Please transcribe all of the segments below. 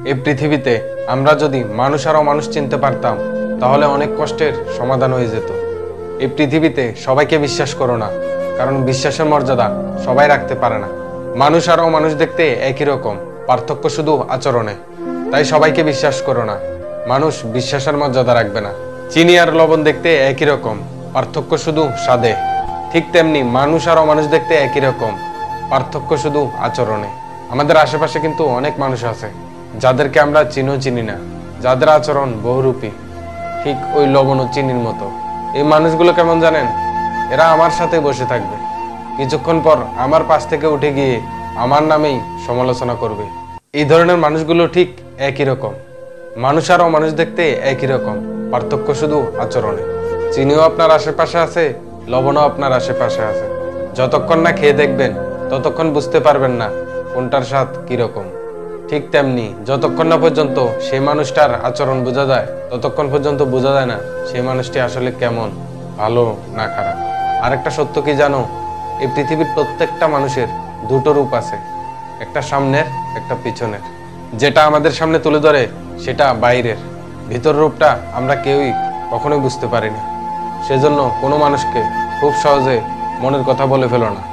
এই পৃথিবীতে আমরা যদি মানুষ আর অমানুষ চিনতে পারতাম তাহলে অনেক কষ্টের সমাধান হয়ে যেত। এই পৃথিবীতে সবাইকে বিশ্বাস করো না, কারণ বিশ্বাসের মর্যাদা সবাই রাখতে পারে না। মানুষ আর অমানুষ দেখতে একই রকম, পার্থক্য শুধু আচরণে। তাই সবাইকে বিশ্বাস করো না, মানুষ বিশ্বাসের মর্যাদা রাখবে না। চিনি আর লবণ দেখতে একই রকম, পার্থক্য শুধু স্বাদে। ঠিক তেমনি মানুষ আর অমানুষ দেখতে একই রকম, পার্থক্য শুধু আচরণে। আমাদের আশেপাশে কিন্তু অনেক মানুষ আছে যাদেরকে আমরা চিনি না, যাদের আচরণ বহুরূপী, ঠিক ওই লবণ ও চিনির মতো। এই মানুষগুলো কেমন জানেন? এরা আমার সাথে বসে থাকবে, কিছুক্ষণ পর আমার পাশ থেকে উঠে গিয়ে আমার নামেই সমালোচনা করবে। এই ধরনের মানুষগুলো ঠিক একই রকম, মানুষ আর অমানুষ দেখতে একই রকম, পার্থক্য শুধু আচরণে। চিনিও আপনার আশেপাশে আছে, লবণও আপনার আশেপাশে আছে। যতক্ষণ না খেয়ে দেখবেন ততক্ষণ বুঝতে পারবেন না কোনটার স্বাদ কিরকম। ঠিক তেমনি যতক্ষণ না পর্যন্ত সেই মানুষটার আচরণ বোঝা যায় ততক্ষণ পর্যন্ত বোঝা যায় না সেই মানুষটি আসলে কেমন, ভালো না খারাপ। আরেকটা সত্য কি জানো? এই পৃথিবীর প্রত্যেকটা মানুষের দুটো রূপ আছে, একটা সামনের, একটা পিছনের। যেটা আমাদের সামনে তুলে ধরে সেটা বাইরের, ভিতর রূপটা আমরা কেউই কখনোই বুঝতে পারি না। সেজন্য কোনো মানুষকে খুব সহজে মনের কথা বলে ফেলো না,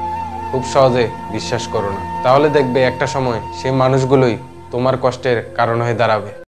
খুব সহজে বিশ্বাস করো না। তাহলে দেখবে একটা সময় সেই মানুষগুলোই তোমার কষ্টের কারণ হয়ে দাঁড়াবে।